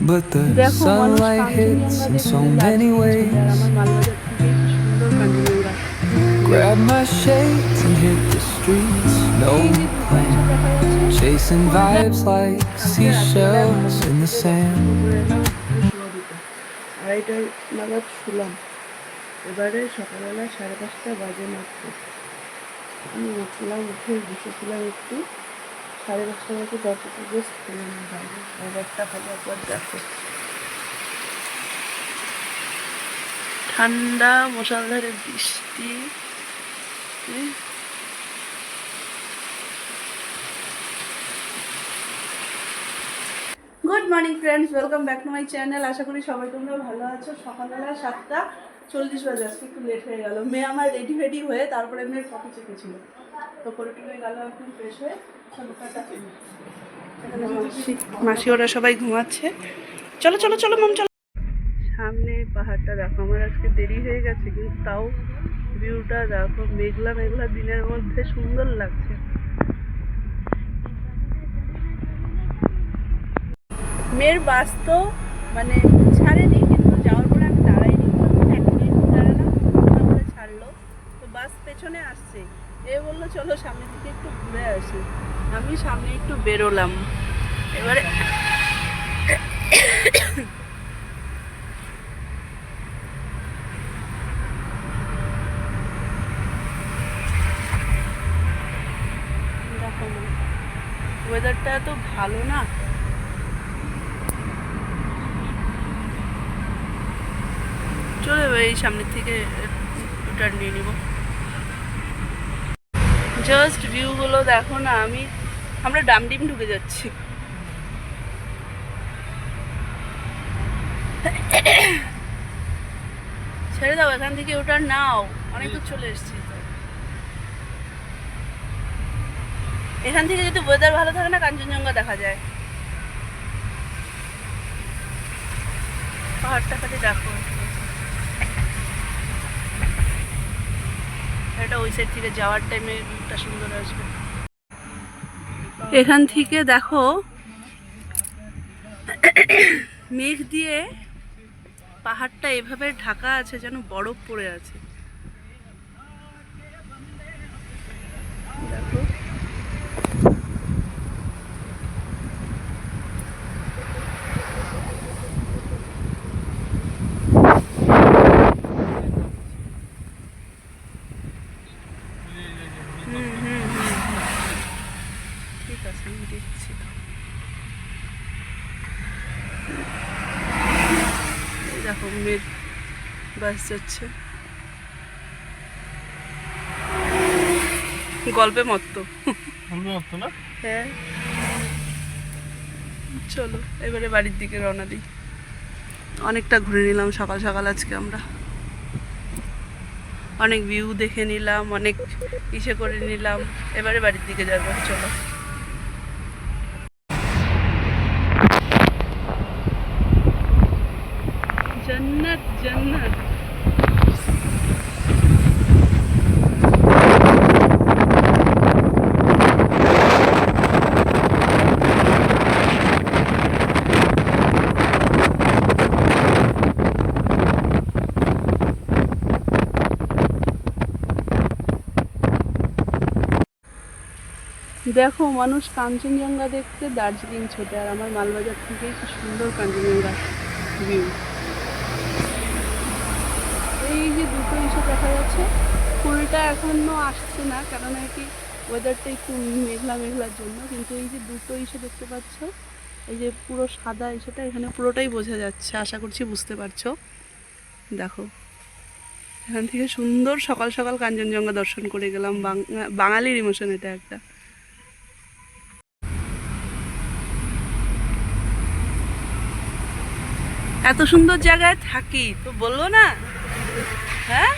but the sunlight hits in so many ways. Grab my shades and hit the streets, no plan. Chasing vibes like seashells in the sand. আড়াইটা নাগাদ শুলাম, এবারে সকালবেলা 5:30 বাজে মাত্র আমি উঠলাম, উঠে বসেছিলাম একটু, 5:30 মতো দরজাটা বেশ খুলে না বাইরে ওয়েদারটা ভালো। একবার দেখো, ঠান্ডা মুষলধারে বৃষ্টি। Good morning friends, welcome back to my channel. আশা করি সবাই তোমরা ভালো আছো। সকালবেলা 7:40 বাজে, আজকে একটু লেট হয়ে গেল। মেয়ে আমার রেডি হয়ে তারপরে মেয়ের কফি চেকেছিল, তো করে টুকে গেল এখন ফ্রেশ হয়ে। মাসি ওরা সবাই ঘুমাচ্ছে। চলো চলো চলো মাম চলো। সামনে পাহাড়টা দেখো, আমার আজকে দেরি হয়ে গেছে কিন্তু তাও ভিউটা দেখো, মেঘলা মেঘলা দিনের মধ্যে সুন্দর লাগছে। মেয়ের বাস তো মানে ছাড়েনি, কিন্তু যাওয়ার পরে আমি দাঁড়াইনি, 1 মিনিট দাঁড়ালাম, তারপরে ছাড়লো। তো বাস পেছনে আসছে, এ বললো চলো সামনের দিকে একটু ঘুরে আসি। আমি সামনে একটু বেরোলাম, এবারে দেখো ওয়েদারটা এত ভালো না, চলে এই সামনের থেকে টার্ন নিয়ে নিব। জাস্ট ভিউগুলো দেখো না, আমরা ডামডিম ঢুকে যাচ্ছি। ছেড়ে দাও, এখান থেকে ওটার নাও, অনেক দূর চলে এসেছি। এখান থেকে যদি ওয়েদার ভালো থাকে না, কাঞ্চনজঙ্ঘা দেখা যায়। পাহাড়টা খালি দেখো, এটা ওই সাইড থেকে যাওয়ার টাইমে ভিউটা সুন্দর আসবে। এখান থেকে দেখো মেঘ দিয়ে পাহাড়টা এভাবে ঢাকা আছে, যেন বরফ পড়ে আছে। দেখো ঠিক আছে, আমি দেখছি। দেখো মেঘ বাস যাচ্ছে, গল্পে মতো না। হ্যাঁ চলো এবারে বাড়ির দিকে রওনা দিই। অনেকটা ঘুরে নিলাম সকাল সকাল আজকে আমরা, অনেক ভিউ দেখে নিলাম, অনেক ইসে করে নিলাম, এবারে বাড়ির দিকে যাবো। চলো জান্নাত জান্নাত। দেখো মানুষ কাঞ্চনজঙ্ঘা দেখতে দার্জিলিং ছোটে, আর আমার মালবাজার থেকে কি সুন্দর কাঞ্চনজঙ্ঘা ভিউ। এই যে দুটো ইসে দেখা যাচ্ছে, ফুলটা এখনো আসছে না, কেননা কি ওয়েদারটা একটু মেঘলা মেঘলার জন্য, কিন্তু এই যে দুটো ইসে দেখতে পাচ্ছ, এই যে পুরো সাদা ইসেটা এখানে পুরোটাই বোঝা যাচ্ছে, আশা করছি বুঝতে পারছো। দেখো এখান থেকে সুন্দর সকাল সকাল কাঞ্চনজঙ্ঘা দর্শন করে গেলাম। বাঙালির ইমোশন এটা একটা। এত সুন্দর জায়গায় থাকি তো বলবো না, হ্যাঁ।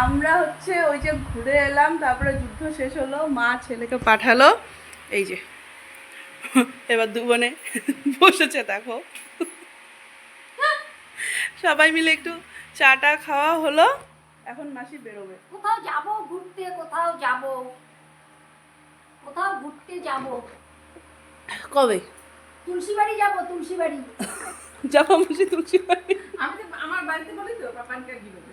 আমরা হচ্ছে ওই যে ঘুরে এলাম, তারপরে যুদ্ধ শেষ হলো, মা ছেলেকে পাঠালো, এই যে এবার দু বোনে বসেছে দেখো, সবাই মিলে একটু চাটা খাওয়া হলো, এখন মাসি বেরোবে। কোথাও যাব ঘুরতে, কোথাও ঘুরতে যাব। কবে? তুলসী বাড়ি যাবো, তুলসী বাড়ি। জামা মাসি তুলসী বাড়ি। আমি তো আমার বাড়িতে বলি তো পাপানকার গিলোতে,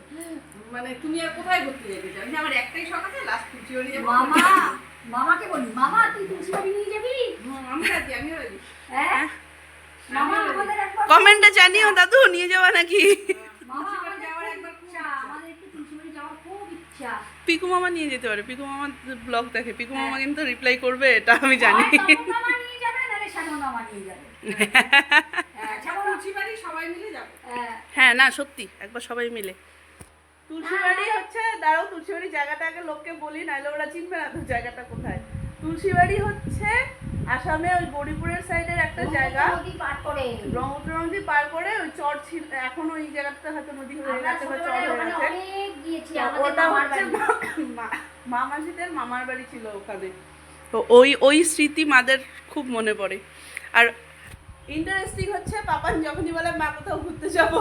মানে তুমি আর কোথায় ঘুরতে যেতে চাও? আমার একটাই শখ আছে, লাস্ট তুলসীবাড়ি যাবো। মামা, মামাকে বলি, মামা তুই তুলসী বাড়ি নিয়ে যাবি? আমি রাজি, আমিও রাজি। হ্যাঁ মামা, আমাদের একবার কমেন্টে জানিও দাদু নিয়ে যাওয়া নাকি। মামা আমাদের যাওয়ার একবার ইচ্ছা, আমাদের একটু তুলসী বাড়ি যাওয়ার খুব ইচ্ছা। পিকু মামা নিয়ে যেতে পারে, পিকু মামা ব্লগ দেখে, পিকু মামা কিন্তু রিপ্লাই করবে এটা আমি জানি। হয় তপন মামা নিয়ে যাবে, নাহলে শ্যামল মামা নিয়ে যাবে। হ্যাঁ, শ্যামল মামা- তুলসীবাড়ি সবাই মিলে যাবো। হ্যাঁ, হ্যাঁ না সত্যি একবার সবাই মিলে। তুলসীবাড়ি হচ্ছে, দাঁড়াও তুলসীবাড়ি জায়গাটা আগে লোককে বলি, নাহলে ওরা চিনবে না তো জায়গাটা কোথায়। তুলসীবাড়ি হচ্ছে আসামে ওই গৌরীপুরের সাইডের একটা জায়গা, নদী পার করে। ব্রহ্মপুত্র নদী পার করে ওই চর ছিল, এখন ওই জায়গাটা হয়তো নদী হয়ে আমরা গেছে বা চর ছোটবেলায় হয়ে ওখানে গেছে। অনেক গিয়েছি, তো আমাদের ওটা মামার হচ্ছে বাড়ি। মামাজিদের মামার বাড়ি ছিল ওখানে। তো ওই স্মৃতি মাদের খুব মনে পড়ে। আর ইন্টারেস্টিং হচ্ছে পাপান যখনই বলে মা কোথাও ঘুরতে যাব,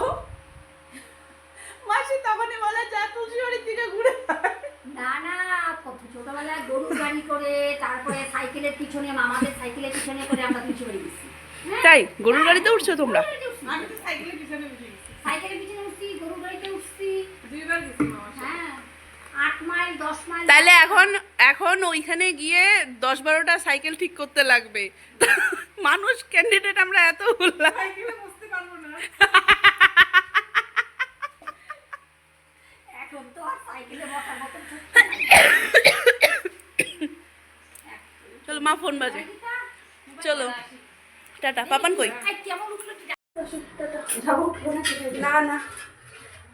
মাসি তখনই বলে যা তুলসীবাড়ির দিকে ঘুরে আয়। না না, কত ছোটবেলায় গরুর গাড়ি করে, তারপরে সাইকেলের পিছনে, মামাদের সাইকেলের পিছনে করে আমরা তুলসী বাড়ি গেছি। হ্যাঁ? তাই গরুর গাড়িতে উঠছো তোমরা? গরুর গাড়িতে উঠছি। আমি তো সাইকেলের পিছনে উঠে গেছি, সাইকেলের পিছনে উঠছি, গরুর গাড়িতে উঠছি। 2 বার গেছি মামার সাথে। হ্যাঁ, 8 মাইল 10 মাইল। তাহলে এখন ওইখানে গিয়ে 10-12টা সাইকেল ঠিক করতে লাগবে। মানুষ ক্যান্ডিডেট আমরা এত বললাম। সাইকেলে বসতে পারবো না। এখন তো আর সাইকেলে বসার মতন শক্তি নাই। চলো মা ফোন বাজে, চলো টাটা। পাপান কই? এই কেমন উঠলো কি? যাবো, উঠলো না কোথায়? না না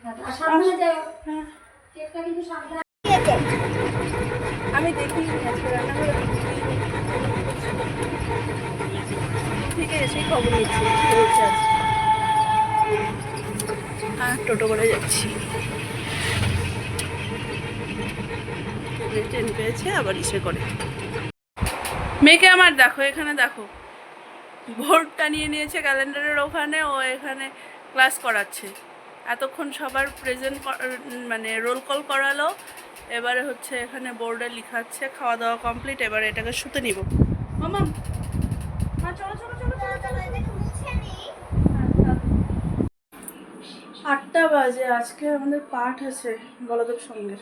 আর সাবধানে যাও। হ্যাঁ কেকটা কিন্তু সাবধানে। আমি দেখি আজকে রান্নাঘরে ঠিক আছে, সেই খবর নিচ্ছি কি হচ্ছে আজকে। আর টোটো করে যাচ্ছি, ট্রেন পেয়েছে আবার ইসে করে। মেয়েকে আমার দেখো, এখানে দেখো বোর্ডটা নিয়ে নিয়েছে ক্যালেন্ডারের ওখানে, ও এখানে ক্লাস করাচ্ছে। এতক্ষণ সবার প্রেজেন্ট মানে রোল কল করালো, এবারে হচ্ছে এখানে বোর্ডে লেখাচ্ছে। খাওয়া দাওয়া কমপ্লিট, এবারে এটাকে শুতে নিব। মামা মা চলো চলো চলো চলো চলো। 8টা বাজে, আজকে আমাদের পাঠ আছে বলদেব সঙ্গের।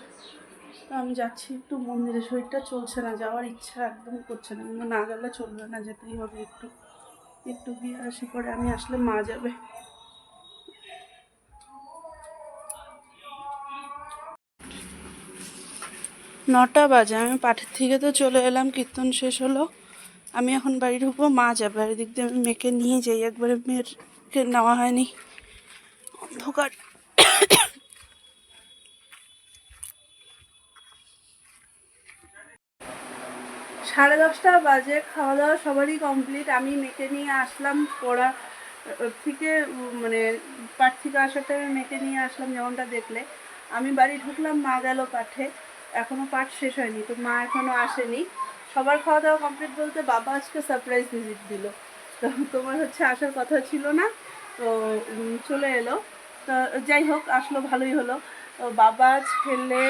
তো আমি যাচ্ছি একটু মন্দিরে, শরীরটা চলছে না, যাওয়ার ইচ্ছা একদম করছে না, কিন্তু না গেলে চলবে না, যেতেই হবে। একটু গিয়ে আসি, পরে আমি আসলে মা যাবে। নটা বাজে, আমি পাঠের থেকে তো চলে এলাম, কীর্তন শেষ হলো, আমি এখন বাড়ি ঢুকবো, মা যাবে। আর এদিক দিয়ে আমি মেয়েকে নিয়ে যাই, একবারে মেয়েরকে নেওয়া হয়নি, অন্ধকার। সাড়ে 10টা বাজে, খাওয়া দাওয়া সবারই কমপ্লিট। আমি মেয়েকে নিয়ে আসলাম পড়া থেকে, মানে পাঠ থেকে আসার টাইমে মেয়েকে নিয়ে আসলাম, যেমনটা দেখলে। আমি বাড়ি ঢুকলাম, মা গেল পাঠে, এখনও পাঠ শেষ হয়নি, তো মা এখনও আসেনি। সবার খাওয়া দাওয়া কমপ্লিট বলতে বাবা আজকে সারপ্রাইজ ভিজিট দিল। তো তোমার হচ্ছে আসার কথা ছিল না, তো চলে এলো। তো যাই হোক, আসলো ভালোই হলো। তো বাবা, ছেলে,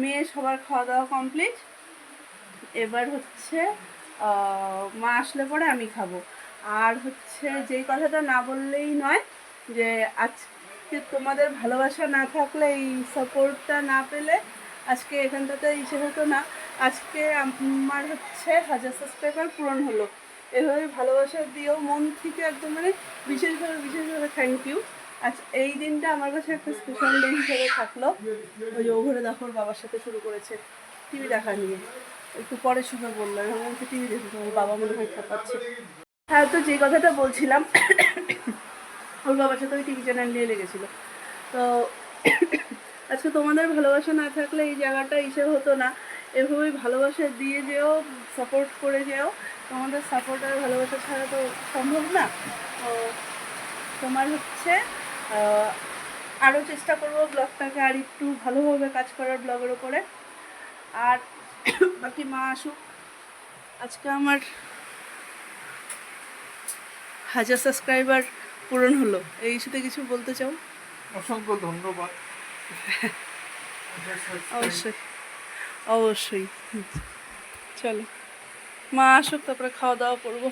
মেয়ে সবার খাওয়া দাওয়া কমপ্লিট। এবার হচ্ছে মা আসলে পরে আমি খাবো। আর হচ্ছে যেই কথাটা না বললেই নয়, যে আজকে তোমাদের ভালোবাসা না থাকলে, এই সাপোর্টটা না পেলে আজকে এখানটাতে ইসে হতো না। আজকে আমার হচ্ছে 1000 সাবস্ক্রাইবার পূরণ হলো। এভাবে ভালোবাসা দিয়েও মন থেকে একদম, মানে বিশেষভাবে থ্যাংক ইউ। আচ্ছা, এই দিনটা আমার কাছে একটা স্পেশাল ডে হিসেবে থাকলো। ওই যে ওঘরে দেখোর বাবার সাথে শুরু করেছে টিভি দেখা নিয়ে, একটু পরে শুনে বললাম, আমি হচ্ছে টিভি দেখি, ওর বাবা মনে হয় খাপাচ্ছে। হ্যাঁ, তো যে কথাটা বলছিলাম, ওর বাবার সাথে ওই টিভি চ্যানেল নিয়ে লেগেছিলো। তো আজকে তোমাদের ভালোবাসা না থাকলে এই জায়গাটা ইসে হতো না। এভাবেই ভালোবাসা দিয়ে যেও, সাপোর্ট করে যেও। তোমাদের সাপোর্ট আর ভালোবাসা ছাড়া তো সম্ভব না। তো তোমার হচ্ছে আরও চেষ্টা করবো ব্লগটাকে আর একটু ভালোভাবে কাজ করার, ব্লগের ওপরে। আর বাকি মা আসুক। আজকে আমার 1000 সাবস্ক্রাইবার পূরণ হলো। এই সাথে কিছু বলতে চাও? অসংখ্য ধন্যবাদ। অবশ্যই অবশ্যই। চলো মা আসুক, তারপরে খাওয়া দাওয়া করবো।